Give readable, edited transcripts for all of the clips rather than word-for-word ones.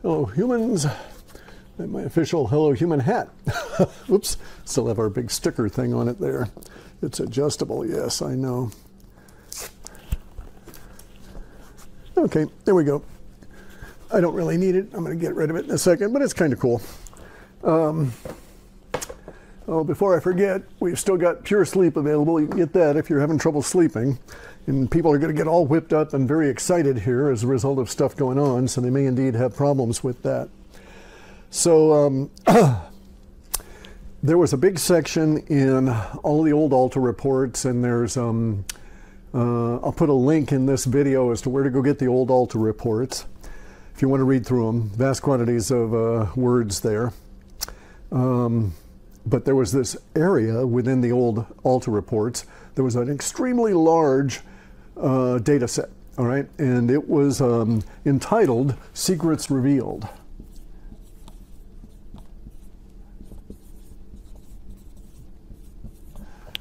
Hello, humans. And my official Hello Human hat. Oops, still have our big sticker thing on it there. It's adjustable, yes, I know. Okay, there we go. I don't really need it. I'm going to get rid of it in a second, but it's kind of cool. Oh, before I forget, we've still got Pure Sleep available. You can get that if you're having trouble sleeping. And people are going to get all whipped up and very excited here as a result of stuff going on, so they may indeed have problems with that. So there was a big section in all of the old Alta reports, and there's, I'll put a link in this video as to where to go get the old Alta reports if you want to read through them. Vast quantities of words there. But there was this area within the old Alta reports. There was an extremely large data set, all right? And it was entitled Secrets Revealed.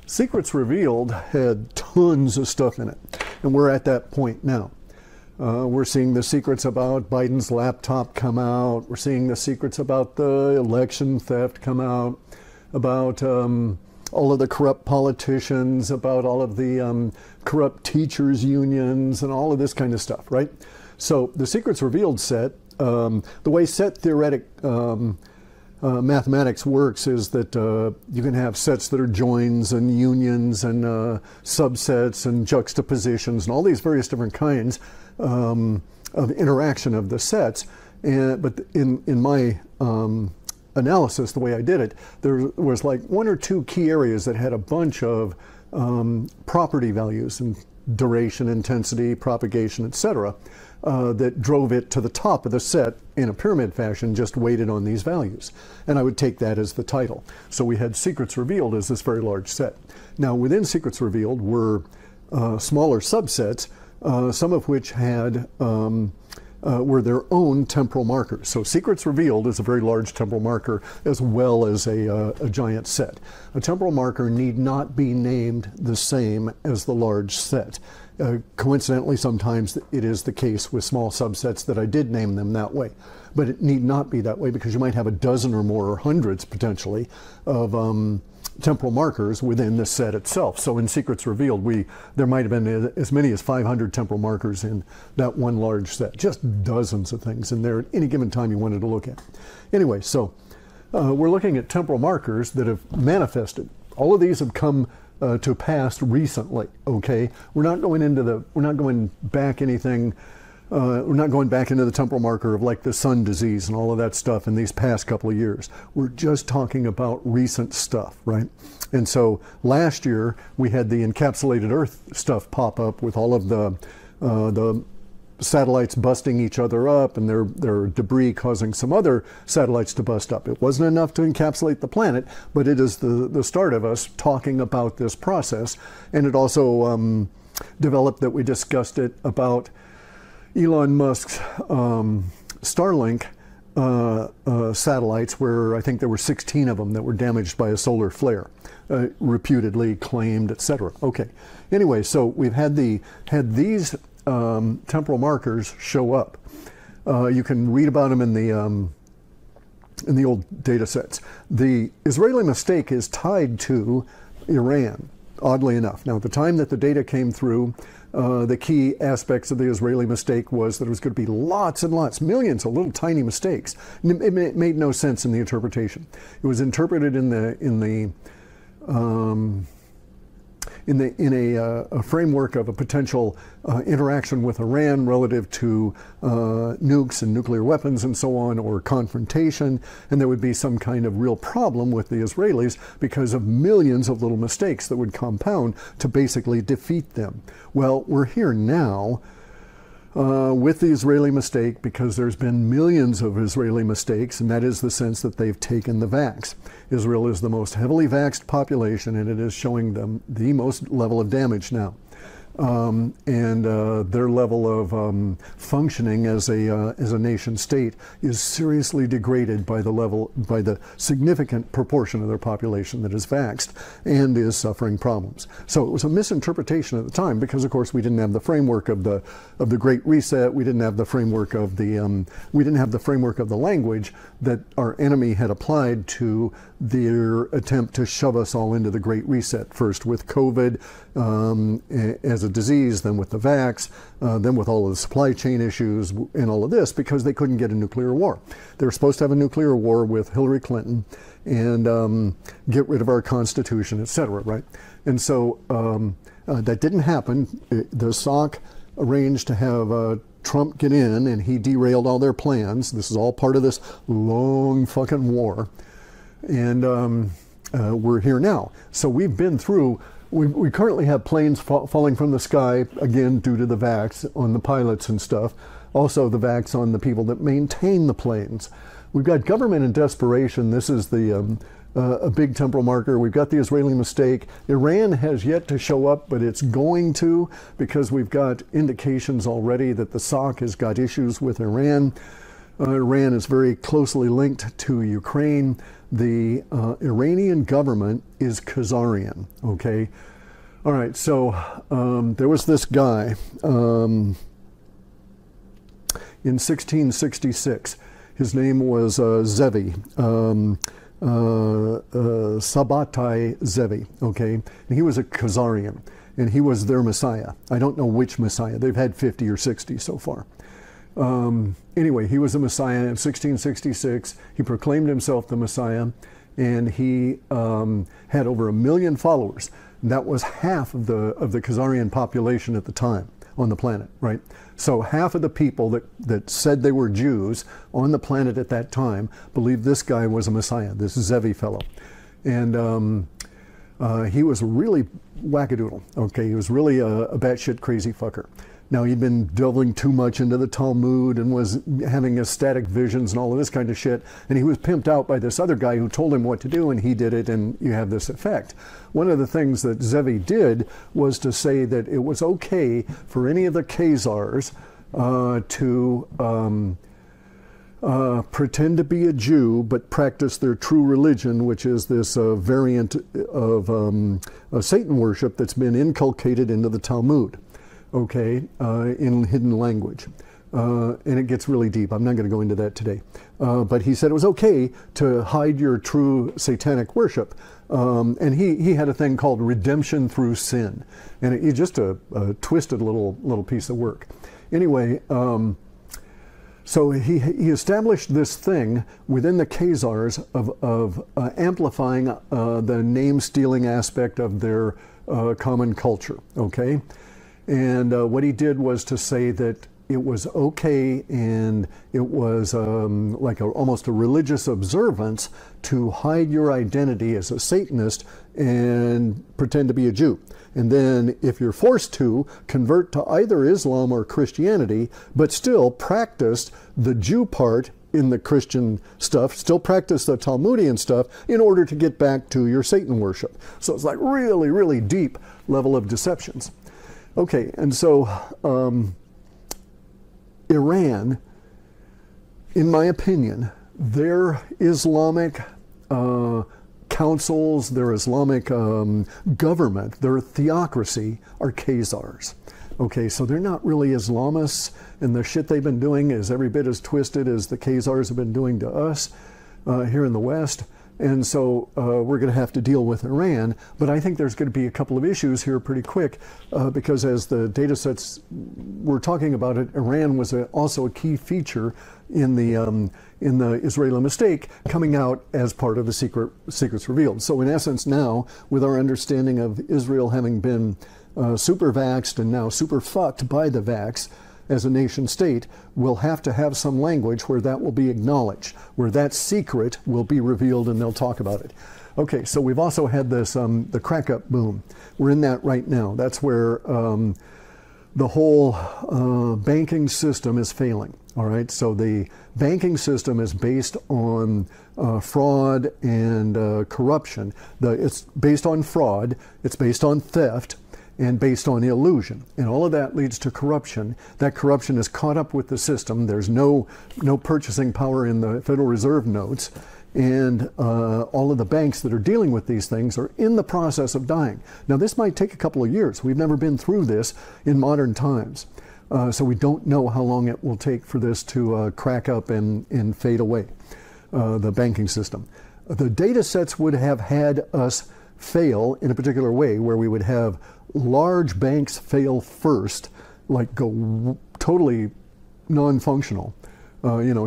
Secrets Revealed had tons of stuff in it, and we're at that point now. We're seeing the secrets about Biden's laptop come out. We're seeing the secrets about the election theft come out, about all of the corrupt politicians, about all of the corrupt teachers unions, and all of this kind of stuff, right? So the Secrets Revealed set, the way set theoretic mathematics works is that you can have sets that are joins and unions and subsets and juxtapositions and all these various different kinds of interaction of the sets. But in my analysis, the way I did it, there was like one or two key areas that had a bunch of property values and duration, intensity, propagation, etc., that drove it to the top of the set in a pyramid fashion, just weighted on these values. And I would take that as the title. So we had Secrets Revealed as this very large set. Now within Secrets Revealed were smaller subsets, some of which had were their own temporal markers. So Secrets Revealed is a very large temporal marker as well as a giant set. A temporal marker need not be named the same as the large set. Coincidentally, sometimes it is the case with small subsets that I did name them that way. But it need not be that way because you might have a dozen or more, or hundreds potentially, of temporal markers within the set itself. So in Secrets Revealed, there might have been as many as 500 temporal markers in that one large set. Just dozens of things in there at any given time you wanted to look at. Anyway, so we're looking at temporal markers that have manifested. All of these have come to pass recently, okay? We're not going back anything. We're not going back into the temporal marker of like the sun disease and all of that stuff in these past couple of years. We're just talking about recent stuff, right? And so last year we had the encapsulated Earth stuff pop up with all of the satellites busting each other up and their debris causing some other satellites to bust up. It wasn't enough to encapsulate the planet, but it is the start of us talking about this process. And it also developed that we discussed it about Elon Musk's Starlink satellites, where I think there were 16 of them that were damaged by a solar flare, reputedly claimed, etc. Okay. Anyway, so we've had these temporal markers show up. You can read about them in the old data sets. The Israeli mistake is tied to Iran, oddly enough. Now, at the time that the data came through, the key aspects of the Israeli mistake was that it was going to be lots and lots, millions of little tiny mistakes. It made no sense in the interpretation. It was interpreted in a framework of a potential interaction with Iran relative to nukes and nuclear weapons and so on, or confrontation, and there would be some kind of real problem with the Israelis because of millions of little mistakes that would compound to basically defeat them. Well, we're here now with the Israeli mistake because there's been millions of Israeli mistakes, and that is the sense that they've taken the vax. Israel is the most heavily vaxxed population, and it is showing them the most level of damage now. and their level of functioning as a nation state is seriously degraded by the significant proportion of their population that is vaxxed and is suffering problems. So it was a misinterpretation at the time because, of course, we didn't have the framework of the Great Reset. We didn't have the framework of the language that our enemy had applied to their attempt to shove us all into the Great Reset, first with COVID as a disease, then with the vax, then with all of the supply chain issues and all of this, because they couldn't get a nuclear war. They were supposed to have a nuclear war with Hillary Clinton and get rid of our Constitution, etc., right? And so that didn't happen. The SOC arranged to have Trump get in, and he derailed all their plans. This is all part of this long fucking war. And we're here now. So we've been through, we currently have planes falling from the sky, again, due to the vax on the pilots and stuff. Also the vax on the people that maintain the planes. We've got government in desperation. This is the a big temporal marker. We've got the Israeli mistake. Iran has yet to show up, but it's going to, because we've got indications already that the SOC has got issues with Iran. Iran is very closely linked to Ukraine. The Iranian government is Khazarian, okay? All right, so there was this guy in 1666. His name was Zevi, Sabbatai Zevi, okay? And he was a Khazarian, and he was their Messiah. I don't know which Messiah. They've had 50 or 60 so far. Anyway, he was a Messiah in 1666. He proclaimed himself the Messiah, and he had over 1 million followers. And that was half of the Khazarian population at the time on the planet, right? So half of the people that said they were Jews on the planet at that time believed this guy was a Messiah, this Zevi fellow. And he was really wackadoodle, okay? He was really a batshit crazy fucker. Now, he'd been delving too much into the Talmud and was having ecstatic visions and all of this kind of shit. And he was pimped out by this other guy who told him what to do, and he did it, and you have this effect. One of the things that Zevi did was to say that it was okay for any of the Khazars to pretend to be a Jew, but practice their true religion, which is this variant of Satan worship that's been inculcated into the Talmud. Okay, in hidden language. And it gets really deep. I'm not going to go into that today. But he said it was okay to hide your true satanic worship. And he had a thing called redemption through sin. And it's just a twisted little piece of work. Anyway, so he established this thing within the Khazars of amplifying the name-stealing aspect of their common culture, okay? And what he did was to say that it was okay, and it was like almost a religious observance to hide your identity as a Satanist and pretend to be a Jew. And then if you're forced to, convert to either Islam or Christianity, but still practice the Jew part in the Christian stuff, still practice the Talmudian stuff in order to get back to your Satan worship. So it's like really, really deep level of deceptions. Okay, and so Iran, in my opinion, their Islamic councils, their Islamic government, their theocracy are Khazars. Okay, so they're not really Islamists, and the shit they've been doing is every bit as twisted as the Khazars have been doing to us here in the West. And so we're going to have to deal with Iran, but I think there's going to be a couple of issues here pretty quick because as the data sets we're talking about it, Iran was also a key feature in the Israeli mistake coming out as part of the secrets revealed. So in essence now, with our understanding of Israel having been super vaxxed and now super fucked by the vax, as a nation state, we'll have to have some language where that will be acknowledged, where that secret will be revealed and they'll talk about it. Okay, so we've also had this, the crack-up boom. We're in that right now. That's where the whole banking system is failing, all right? So the banking system is based on fraud and corruption. It's based on fraud, it's based on theft, and based on illusion. And all of that leads to corruption. That corruption is caught up with the system. There's no purchasing power in the Federal Reserve notes. And all of the banks that are dealing with these things are in the process of dying. Now, this might take a couple of years. We've never been through this in modern times. So we don't know how long it will take for this to crack up and fade away, the banking system. The data sets would have had us fail in a particular way, where we would have large banks fail first, like go totally non-functional,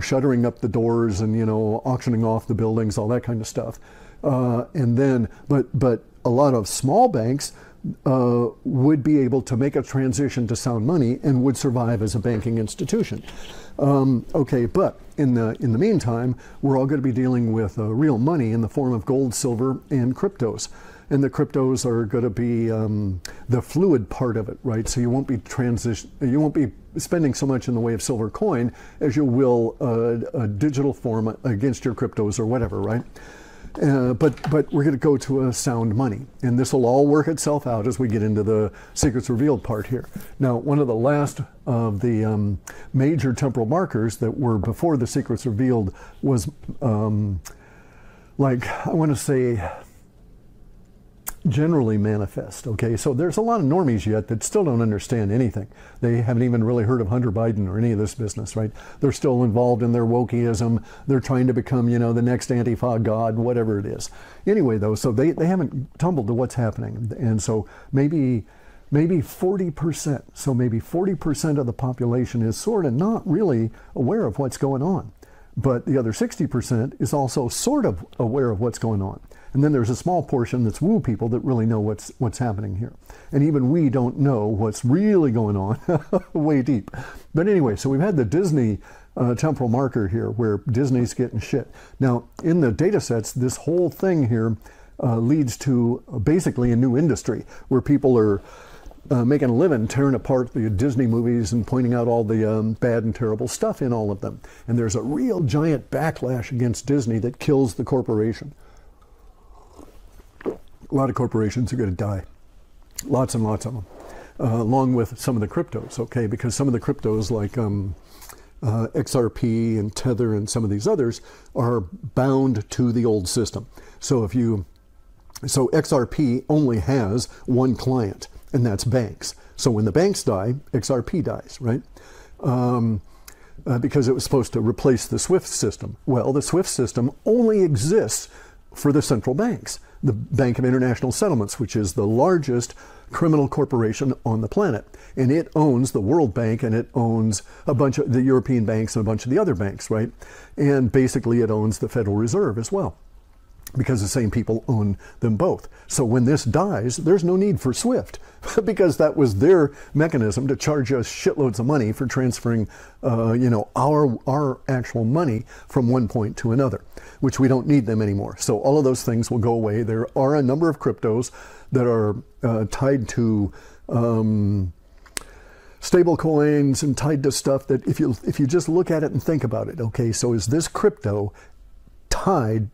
shuttering up the doors and, auctioning off the buildings, all that kind of stuff. And then, but a lot of small banks would be able to make a transition to sound money and would survive as a banking institution. Okay, but in the meantime, we're all going to be dealing with real money in the form of gold, silver, and cryptos. And the cryptos are going to be the fluid part of it, right? So you won't be spending so much in the way of silver coin as you will a digital form against your cryptos or whatever, right? But we're going to go to a sound money, and this will all work itself out as we get into the secrets revealed part here. Now, one of the last of the major temporal markers that were before the secrets revealed was like, I want to say, generally manifest. Okay, so there's a lot of normies yet that still don't understand anything. They haven't even really heard of Hunter Biden or any of this business, right? They're still involved in their wokeism. They're trying to become, the next Antifa god, whatever it is. Anyway, though, so they haven't tumbled to what's happening. And so maybe 40%, so maybe 40% of the population is sort of not really aware of what's going on. But the other 60% is also sort of aware of what's going on. And then there's a small portion that's woo people that really know what's happening here. And even we don't know what's really going on way deep. But anyway, so we've had the Disney temporal marker here where Disney's getting shit. Now, in the data sets, this whole thing here leads to basically a new industry where people are making a living tearing apart the Disney movies and pointing out all the bad and terrible stuff in all of them. And there's a real giant backlash against Disney that kills the corporation. A lot of corporations are going to die. Lots and lots of them. Along with some of the cryptos, okay? Because some of the cryptos like XRP and Tether and some of these others are bound to the old system. So so XRP only has one client, and that's banks. So when the banks die, XRP dies, right? Because it was supposed to replace the SWIFT system. Well, the SWIFT system only exists for the central banks. The Bank of International Settlements, which is the largest criminal corporation on the planet. And it owns the World Bank, and it owns a bunch of the European banks and a bunch of the other banks, right? And basically it owns the Federal Reserve as well, because the same people own them both. So when this dies, there's no need for SWIFT, because that was their mechanism to charge us shitloads of money for transferring, our actual money from one point to another, which we don't need them anymore. So all of those things will go away. There are a number of cryptos that are tied to stable coins and tied to stuff that if you just look at it and think about it, okay, so is this crypto tied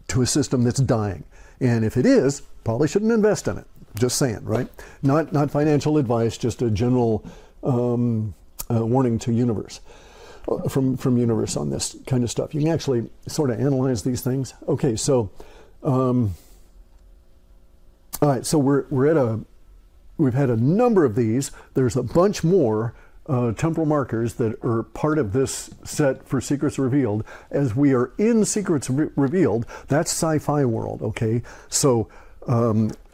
to a system that's dying? And if it is, probably shouldn't invest in it. Just saying, right? Not financial advice, just a general warning to universe, from universe on this kind of stuff. You can actually sort of analyze these things. Okay, so all right, so we've had a number of these. There's a bunch more temporal markers that are part of this set for Secrets Revealed. As we are in Secrets Revealed, that's sci-fi world, okay? So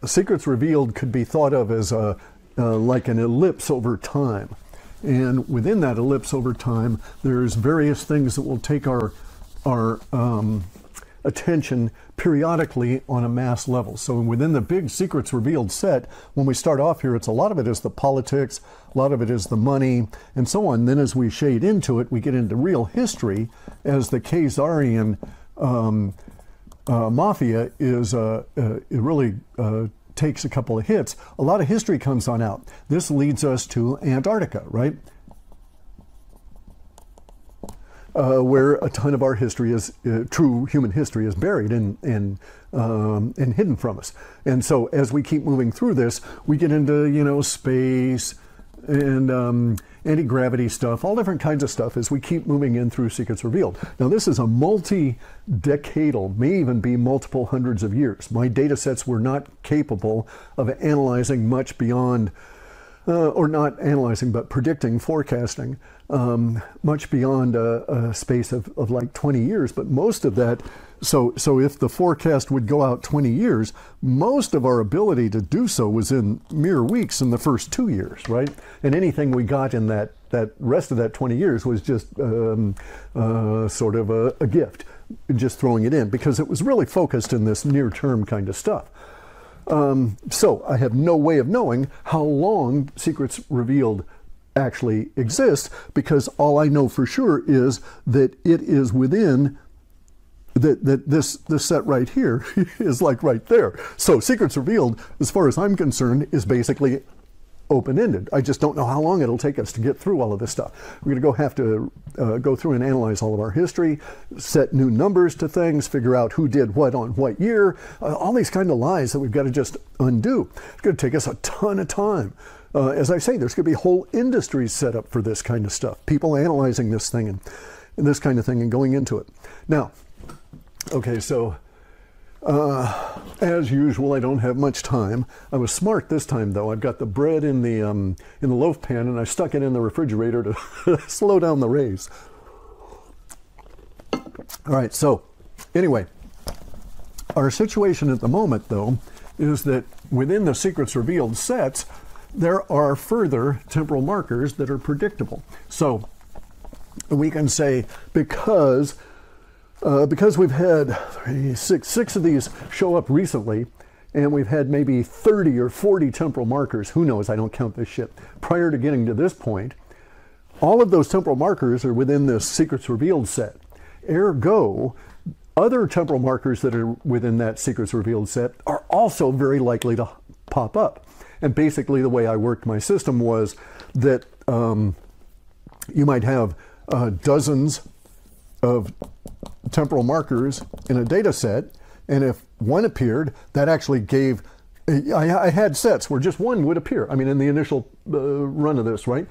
Secrets Revealed could be thought of as like an ellipse over time. And within that ellipse over time, there's various things that will take our attention periodically on a mass level. So within the big Secrets Revealed set, when we start off here, a lot of it is the politics, a lot of it is the money, and so on. Then as we shade into it, we get into real history as the Khazarian mafia is it really takes a couple of hits. A lot of history comes on out. This leads us to Antarctica, right? where a ton of our history is, true human history is buried and hidden from us. And so as we keep moving through this, we get into, you know, space and anti-gravity stuff, all different kinds of stuff as we keep moving in through Secrets Revealed. Now this is a multi-decadal, may even be multiple hundreds of years. My data sets were not capable of analyzing much beyond, or not analyzing, but predicting, forecasting, much beyond a space of like 20 years. But most of that, so if the forecast would go out 20 years, most of our ability to do so was in mere weeks in the first 2 years, right? And anything we got in that rest of that 20 years was just sort of a gift, just throwing it in, because it was really focused in this near-term kind of stuff. So I have no way of knowing how long Secrets Revealed actually exists, because all I know for sure is that it is within this set right here is like right there. So Secrets Revealed, as far as I'm concerned, is basically open-ended. I just don't know how long it'll take us to get through all of this stuff. We're going to have to go through and analyze all of our history, set new numbers to things, figure out who did what on what year, all these kind of lies that we've got to just undo. It's going to take us a ton of time. As I say, there's going to be whole industries set up for this kind of stuff, people analyzing this thing and this kind of thing and going into it. Now, okay, so as usual, I don't have much time. I was smart this time, though. I've got the bread in the loaf pan, and I stuck it in the refrigerator to slow down the raise. All right, so anyway, our situation at the moment, though, is that within the Secrets Revealed sets, there are further temporal markers that are predictable. So we can say because we've had six of these show up recently, and we've had maybe 30 or 40 temporal markers, who knows, I don't count this shit, prior to getting to this point, all of those temporal markers are within this Secrets Revealed set. Ergo, other temporal markers that are within that Secrets Revealed set are also very likely to pop up. And basically the way I worked my system was that you might have dozens of temporal markers in a data set, and if one appeared, that actually gave, I had sets where just one would appear. I mean, in the initial run of this, right?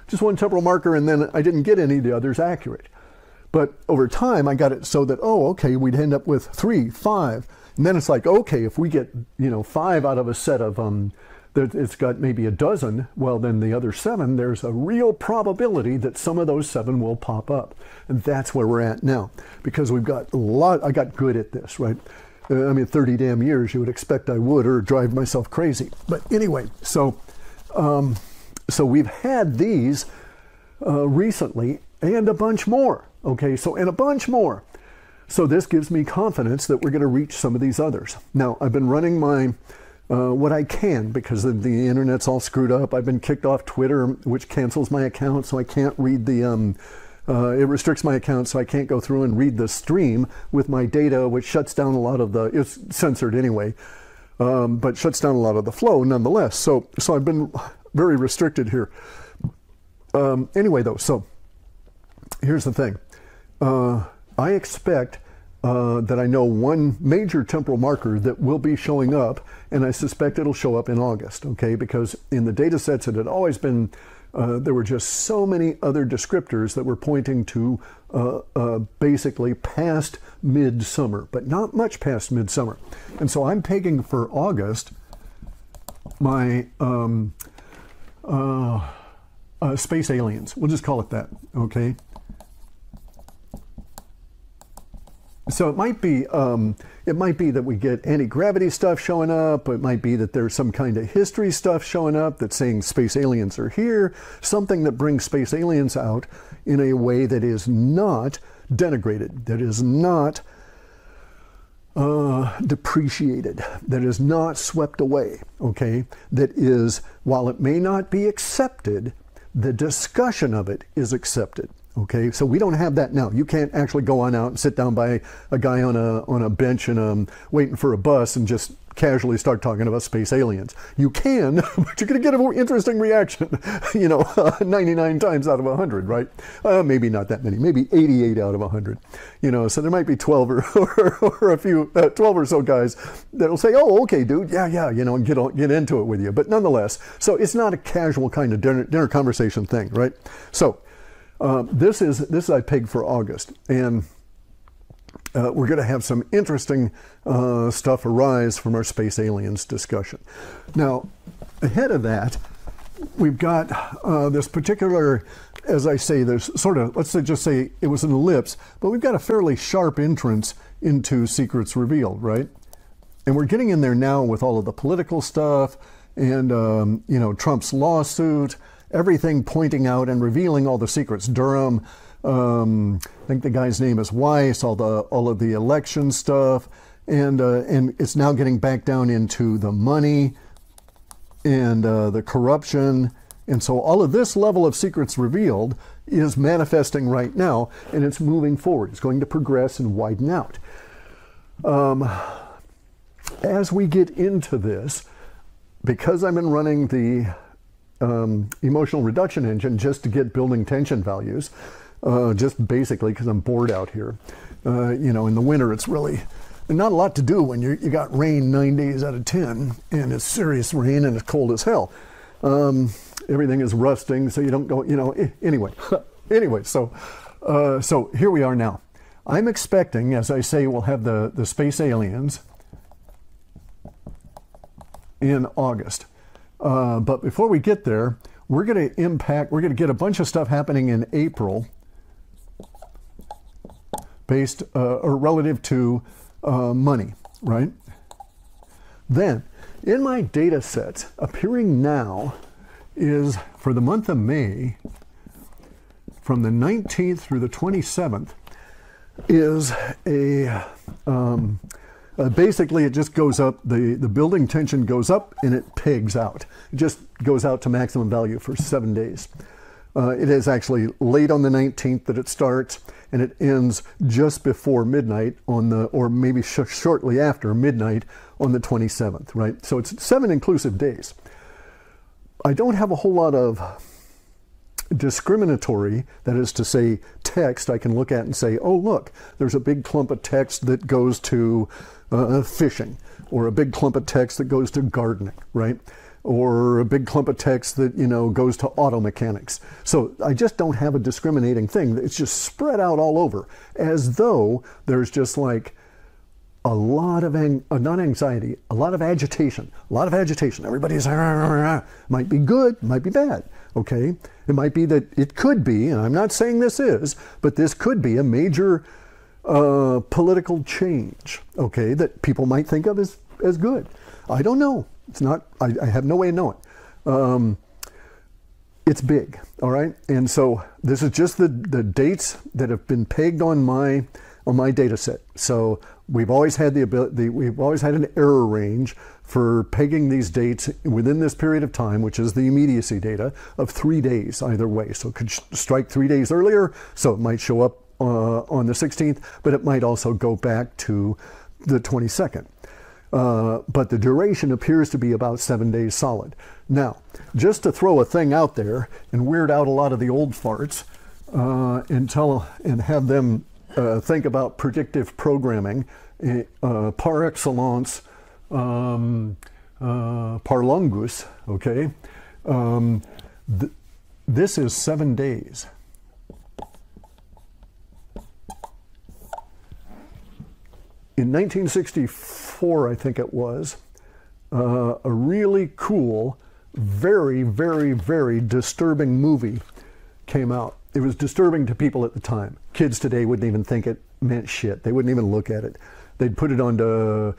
Just one temporal marker, and then I didn't get any of the others accurate. But over time, I got it so that, oh, okay, we'd end up with 3, 5, and then it's like, okay, if we get, 5 out of a set of, it's got maybe a dozen, well, then the other 7, there's a real probability that some of those 7 will pop up. And that's where we're at now, because we've got a lot, I got good at this, right? I mean, 30 damn years, you would expect I would, or drive myself crazy. But anyway, so we've had these recently, and a bunch more, okay? So, and a bunch more. So this gives me confidence that we're going to reach some of these others. Now, I've been running my what I can, because the internet's all screwed up. I've been kicked off Twitter, which cancels my account, so I can't read the, it restricts my account, so I can't go through and read the stream with my data, which shuts down a lot of the, it's censored anyway, but shuts down a lot of the flow nonetheless. So I've been very restricted here. Anyway, though, so here's the thing. I expect that I know one major temporal marker that will be showing up, and I suspect it'll show up in August, okay? Because in the data sets, it had always been, there were just so many other descriptors that were pointing to basically past midsummer, but not much past midsummer. And so I'm taking for August my space aliens. We'll just call it that, okay? So it might be that we get anti-gravity stuff showing up. It might be that there's some kind of history stuff showing up that's saying space aliens are here. Something that brings space aliens out in a way that is not denigrated, that is not depreciated, that is not swept away, okay? That is, while it may not be accepted, the discussion of it is accepted. Okay, so we don't have that now. You can't actually go on out and sit down by a guy on a bench and waiting for a bus and just casually start talking about space aliens. You can, but you're going to get an interesting reaction, 99 times out of 100, right? Maybe not that many, maybe 88 out of 100. So there might be 12 or a few, 12 or so guys that'll say, oh, okay, dude, yeah, and get into it with you. But nonetheless, so it's not a casual kind of dinner conversation thing, right? So this is I pegged for August, and we're going to have some interesting stuff arise from our space aliens discussion. Now, ahead of that, we've got this particular, as I say, there's sort of, let's just say it was an ellipse, but we've got a fairly sharp entrance into Secrets Revealed, right? And we're getting in there now with all of the political stuff and, Trump's lawsuit, everything pointing out and revealing all the secrets. Durham, I think the guy's name is Weiss, all of the election stuff, and it's now getting back down into the money and the corruption, and so all of this level of Secrets Revealed is manifesting right now, and it's moving forward. It's going to progress and widen out. As we get into this, because I've been running the emotional reduction engine just to get building tension values, just basically because I'm bored out here. In the winter, it's really not a lot to do when you got rain 9 days out of 10, and it's serious rain and it's cold as hell. Everything is rusting, so you don't go, anyway. So here we are now. I'm expecting, as I say, we'll have the space aliens in August. But before we get there, we're going to get a bunch of stuff happening in April based or relative to money, right? Then, in my data sets, appearing now is for the month of May, from the 19th through the 27th, is basically it just goes up, the building tension goes up and it pegs out. It just goes out to maximum value for 7 days. It is actually late on the 19th that it starts, and it ends just before midnight or maybe shortly after midnight on the 27th, right? So it's 7 inclusive days. I don't have a whole lot of discriminatory, that is to say, text I can look at and say, oh, look, there's a big clump of text that goes to fishing, or a big clump of text that goes to gardening, right? Or a big clump of text that, goes to auto mechanics. So I just don't have a discriminating thing. It's just spread out all over, as though there's just like a lot of, not anxiety, a lot of agitation. Everybody's, might be good, might be bad, okay? It might be that it could be, and I'm not saying this is, but this could be a major political change, okay, that people might think of as good. I don't know. It's not, I have no way of knowing. It's big, all right? And so this is just the dates that have been pegged on my data set. So we've always had we've always had an error range for pegging these dates within this period of time, which is the immediacy data, of 3 days either way. So it could strike 3 days earlier, so it might show up on the 16th, but it might also go back to the 22nd. But the duration appears to be about 7 days solid. Now, just to throw a thing out there and weird out a lot of the old farts and have them think about predictive programming, par excellence, par longus, okay? This is 7 days. In 1964, I think it was, a really cool, very, very, very disturbing movie came out. It was disturbing to people at the time. Kids today wouldn't even think it meant shit. They wouldn't even look at it. They'd put it onto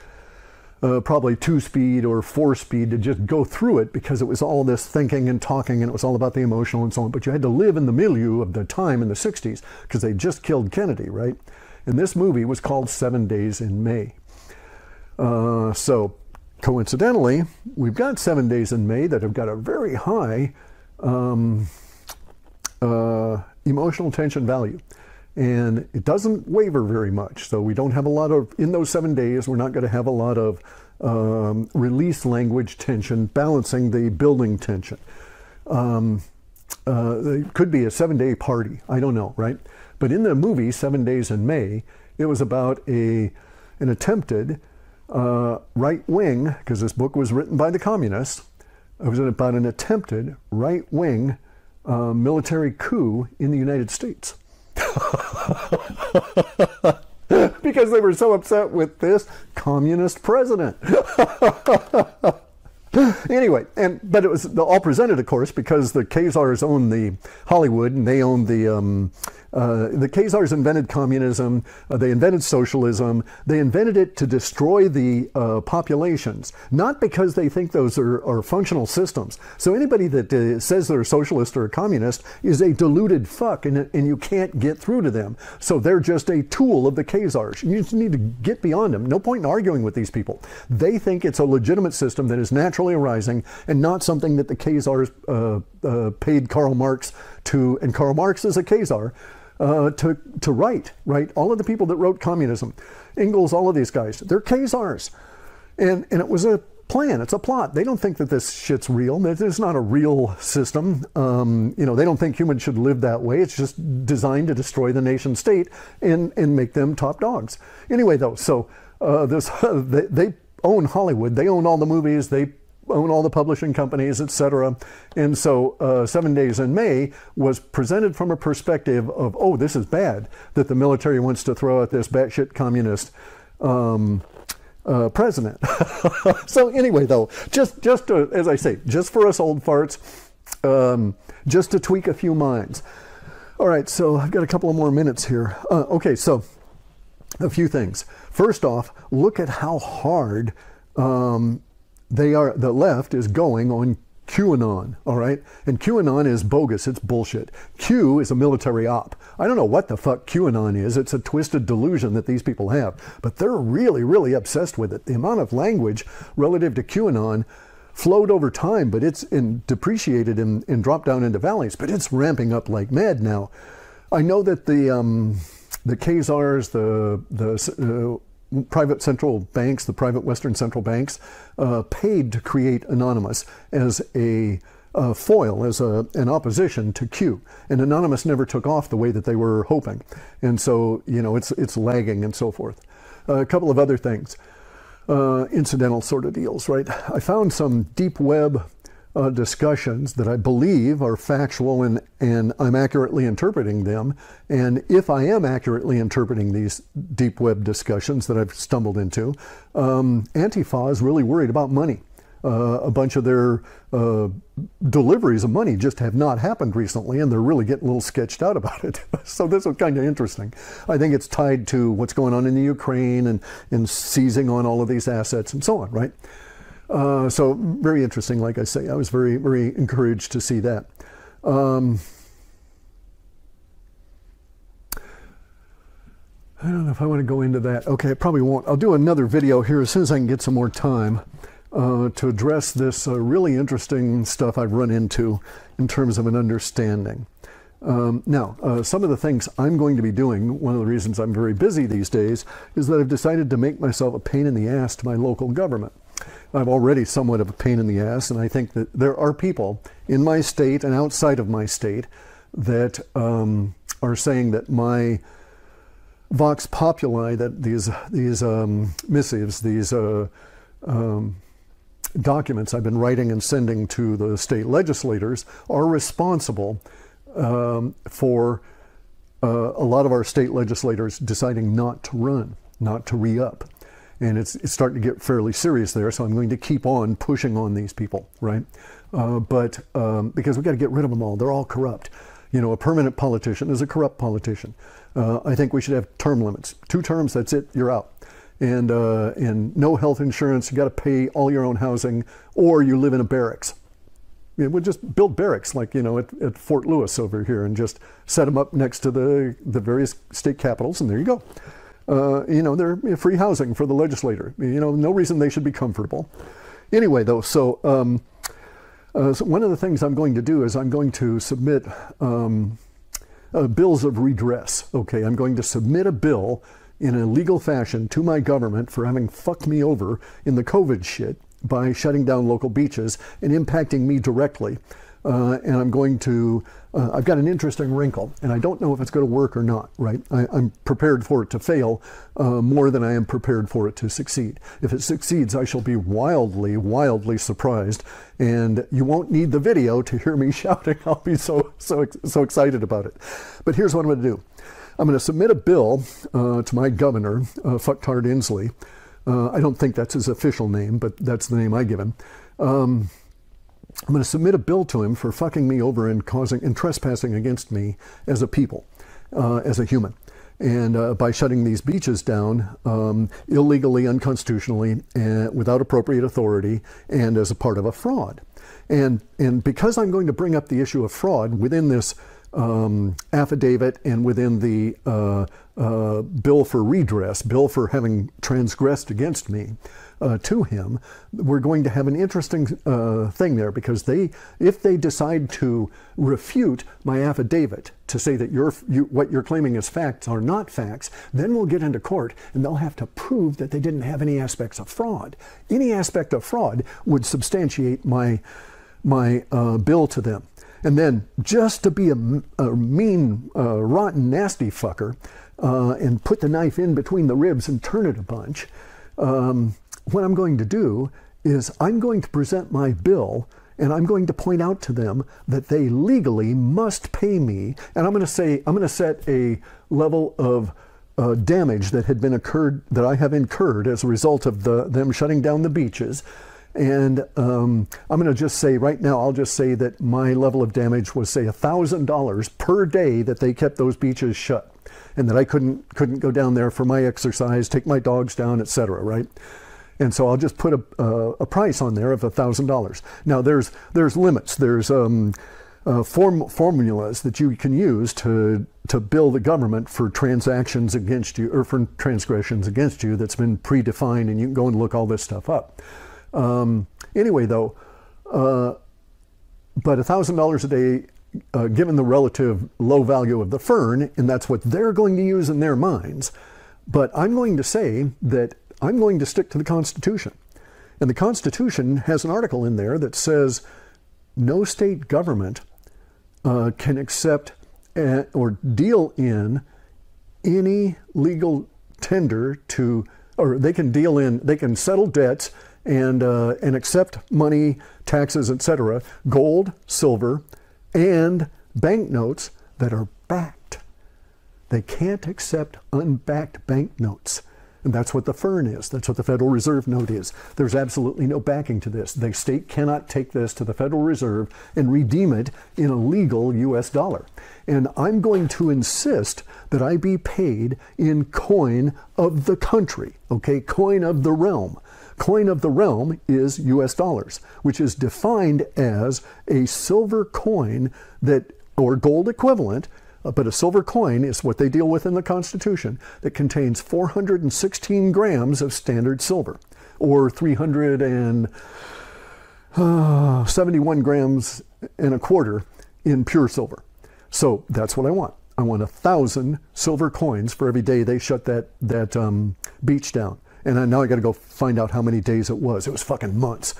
probably 2-speed or 4-speed to just go through it, because it was all this thinking and talking, and it was all about the emotional and so on. But you had to live in the milieu of the time in the 60s, because they just killed Kennedy, right? And this movie was called 7 Days in May. So coincidentally, we've got 7 days in May that have got a very high emotional tension value. And it doesn't waver very much. So we don't have a lot of, in those 7 days, we're not going to have a lot of release language tension, balancing the building tension. It could be a 7-day party, I don't know, right? But in the movie 7 Days in May, it was about an attempted right-wing, because this book was written by the communists, it was about an attempted right-wing military coup in the United States. Because they were so upset with this communist president. Anyway, but it was all presented, of course, because the Khazars own the Hollywood, and they own the Khazars invented communism, they invented socialism, they invented it to destroy the populations, not because they think those are functional systems. So anybody that says they're a socialist or a communist is a deluded fuck, and you can't get through to them. So they're just a tool of the Khazars. You just need to get beyond them. No point in arguing with these people. They think it's a legitimate system that is naturally arising and not something that the Khazars paid Karl Marx to, and Karl Marx is a Khazar, to write, right? All of the people that wrote communism, Engels, all of these guys, they're Khazars. And it was a plan, it's a plot. They don't think that this shit's real. It's not a real system. You know, they don't think humans should live that way. It's just designed to destroy the nation state and make them top dogs. Anyway, though, so they own Hollywood. They own all the movies. They own all the publishing companies, etc. And so 7 Days in May was presented from a perspective of, oh, this is bad, that the military wants to throw out this batshit communist president. So anyway, though, just to, as I say, just for us old farts, just to tweak a few minds. All right, so I've got a couple of more minutes here. Okay, so a few things. First off, look at how hard the left is going on QAnon, all right? And QAnon is bogus, it's bullshit. Q is a military op. I don't know what the fuck QAnon is. It's a twisted delusion that these people have, but they're really, really obsessed with it. The amount of language relative to QAnon flowed over time, but it's depreciated and dropped down into valleys, but it's ramping up like mad now. I know that the Khazars, the private central banks, the private Western central banks, paid to create Anonymous as a foil, as an opposition to Q. And Anonymous never took off the way that they were hoping. And so, you know, it's lagging and so forth. A couple of other things, incidental sort of deals, right? I found some deep web discussions that I believe are factual and I'm accurately interpreting them. And if I am accurately interpreting these deep web discussions that I've stumbled into, Antifa is really worried about money. A bunch of their deliveries of money just have not happened recently, and they're really getting a little sketched out about it. So this was kind of interesting. I think it's tied to what's going on in the Ukraine and seizing on all of these assets and so on, right? So very interesting, like I say. I was very, very encouraged to see that. I don't know if I want to go into that. Okay, I probably won't. I'll do another video here as soon as I can get some more time to address this really interesting stuff I've run into in terms of an understanding. Now, some of the things I'm going to be doing, one of the reasons I'm very busy these days, is that I've decided to make myself a pain in the ass to my local government. I'm already somewhat of a pain in the ass, and I think that there are people in my state and outside of my state that are saying that my vox populi, that these missives, these documents I've been writing and sending to the state legislators are responsible for a lot of our state legislators deciding not to run, not to re-up. And it's starting to get fairly serious there, so I'm going to keep on pushing on these people, right? Because we've got to get rid of them all. They're all corrupt. You know, a permanent politician is a corrupt politician. I think we should have term limits. 2 terms, that's it, you're out. And no health insurance, you got to pay all your own housing, or you live in a barracks. We'll just build barracks like, you know, at Fort Lewis over here and just set them up next to the various state capitals, and there you go. You know, they're free housing for the legislator. You know, no reason they should be comfortable. Anyway, though, so one of the things I'm going to do is I'm going to submit bills of redress. Okay, I'm going to submit a bill in a legal fashion to my government for having fucked me over in the COVID shit by shutting down local beaches and impacting me directly. And I'm going to, I've got an interesting wrinkle, and I don't know if it's going to work or not, right? I'm prepared for it to fail more than I am prepared for it to succeed. If it succeeds, I shall be wildly, wildly surprised, and you won't need the video to hear me shouting. I'll be so excited about it. But here's what I'm going to do. I'm going to submit a bill to my governor, Fucktard Inslee. I don't think that's his official name, but that's the name I give him. I'm going to submit a bill to him for fucking me over and causing and trespassing against me as a people, as a human, and by shutting these beaches down illegally, unconstitutionally, without appropriate authority, and as a part of a fraud. And because I'm going to bring up the issue of fraud within this affidavit and within the bill for redress, bill for having transgressed against me, to him, we're going to have an interesting thing there, because if they decide to refute my affidavit to say that what you're claiming as facts are not facts, then we'll get into court and they'll have to prove that they didn't have any aspects of fraud. Any aspect of fraud would substantiate my bill to them. And then, just to be a mean, rotten, nasty fucker, and put the knife in between the ribs and turn it a bunch, what I'm going to do is I'm going to present my bill, and I'm going to point out to them that they legally must pay me, and I'm going to set a level of damage that I have incurred as a result of them shutting down the beaches. And I'm going to just say right now, I'll just say that my level of damage was, say, $1,000 per day that they kept those beaches shut, and that I couldn't go down there for my exercise, take my dogs down, etc. Right? And so I'll just put a price on there of $1,000. Now there's limits. There's formulas that you can use to bill the government for transactions against you, or for transgressions against you, that's been predefined, and you can go and look all this stuff up. Anyway, though, but $1,000 a day, given the relative low value of the fern, and that's what they're going to use in their minds. But I'm going to say that I'm going to stick to the Constitution. And the Constitution has an article in there that says no state government can accept or deal in any legal tender to, or they can deal in, they can settle debts and accept money, taxes, etc., gold, silver, and banknotes that are backed. They can't accept unbacked banknotes. And that's what the fern is. That's what the Federal Reserve note is. There's absolutely no backing to this. The state cannot take this to the Federal Reserve and redeem it in a legal US dollar. And I'm going to insist that I be paid in coin of the country, okay? Coin of the realm. Coin of the realm is US dollars, which is defined as a silver coin that, or gold equivalent, but a silver coin is what they deal with in the Constitution, that contains 416 grams of standard silver, or 371 grams and a quarter in pure silver. So that's what I want. I want 1,000 silver coins for every day they shut that beach down. And now I got to go find out how many days it was. It was fucking months.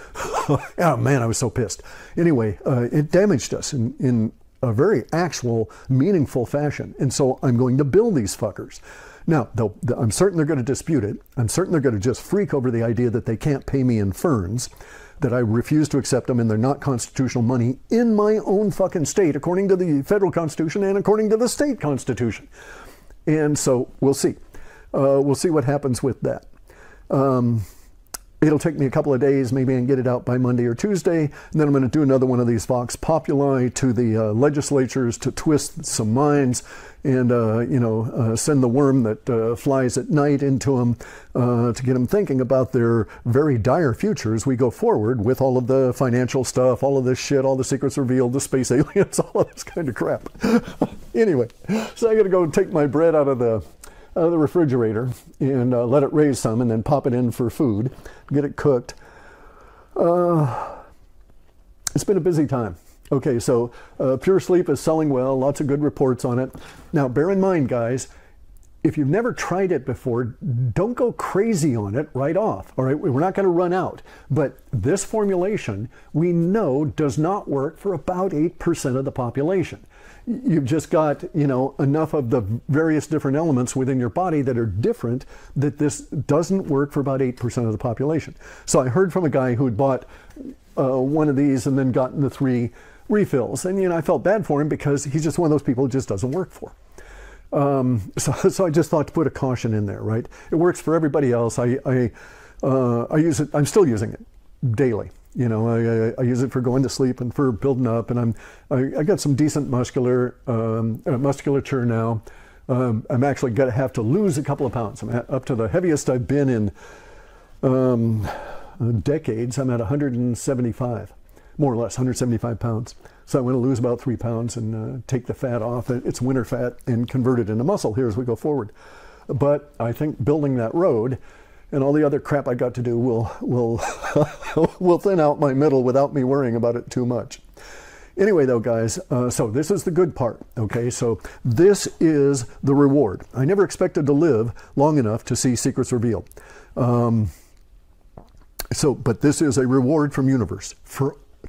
Oh man, I was so pissed. Anyway, it damaged us in a very actual, meaningful fashion. And so I'm going to bill these fuckers. Now, I'm certain they're going to dispute it. I'm certain they're going to just freak over the idea that they can't pay me in ferns, that I refuse to accept them, and they're not constitutional money in my own fucking state, according to the federal constitution and according to the state constitution. And so we'll see. We'll see what happens with that. It'll take me a couple of days, maybe I can get it out by Monday or Tuesday, and then I'm going to do another one of these Vox Populi to the legislatures to twist some minds and, send the worm that flies at night into them to get them thinking about their very dire future as we go forward with all of the financial stuff, all of this shit, all the secrets revealed, the space aliens, all of this kind of crap. Anyway, so I got to go take my bread out of the refrigerator and let it raise some, and then pop it in for food, get it cooked. It's been a busy time. Okay, so Pure Sleep is selling well, lots of good reports on it. Now, bear in mind, guys, if you've never tried it before, don't go crazy on it right off. All right, we're not going to run out. But this formulation, we know, does not work for about 8% of the population. You've just got, you know, enough of the various different elements within your body that are different that this doesn't work for about 8% of the population. So I heard from a guy who had bought one of these and then gotten the 3 refills. And, you know, I felt bad for him because he's just one of those people it just doesn't work for. So I just thought to put a caution in there, right? It works for everybody else. I use it, I'm still using it daily. You know, I use it for going to sleep and for building up, and I got some decent musculature now. I'm actually going to have to lose a couple of pounds. I'm up to the heaviest I've been in decades. I'm at 175, more or less, 175 pounds. So I want to lose about 3 pounds and take the fat off. It's winter fat and convert it into muscle here as we go forward. But I think building that road and all the other crap I got to do will thin out my middle without me worrying about it too much. Anyway, though, guys, so this is the good part, okay? So this is the reward. I never expected to live long enough to see secrets revealed. But this is a reward from universe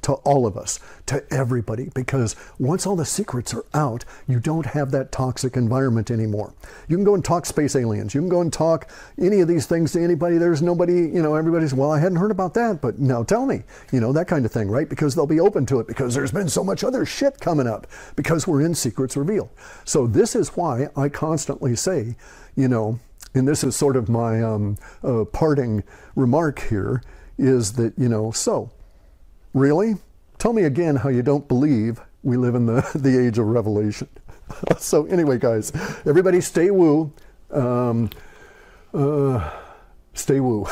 to all of us, to everybody, because once all the secrets are out, you don't have that toxic environment anymore. You can go and talk space aliens. You can go and talk any of these things to anybody. There's nobody, you know, everybody's, well, I hadn't heard about that, but now tell me, you know, that kind of thing, right? Because they'll be open to it because there's been so much other shit coming up because we're in Secrets Revealed. So this is why I constantly say, you know, and this is sort of my parting remark here, is that, you know, so really? Tell me again how you don't believe we live in the age of revelation. So anyway, guys, everybody stay woo. Stay woo.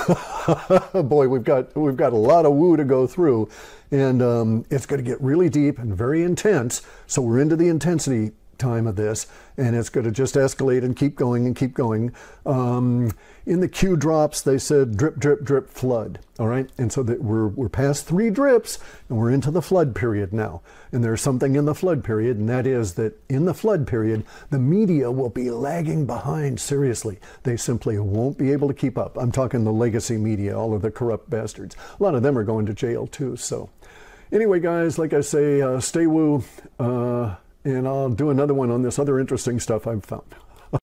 Boy, we've got a lot of woo to go through, and it's going to get really deep and very intense. So we're into the intensity time of this, and it's going to just escalate and keep going and keep going. In the Q drops, they said drip, drip, drip, flood. All right, and so that we're past 3 drips, and we're into the flood period now. And there's something in the flood period, and that is that in the flood period, the media will be lagging behind. Seriously, they simply won't be able to keep up. I'm talking the legacy media, all of the corrupt bastards. A lot of them are going to jail too. So, anyway, guys, like I say, stay woo. And I'll do another one on this other interesting stuff I've found.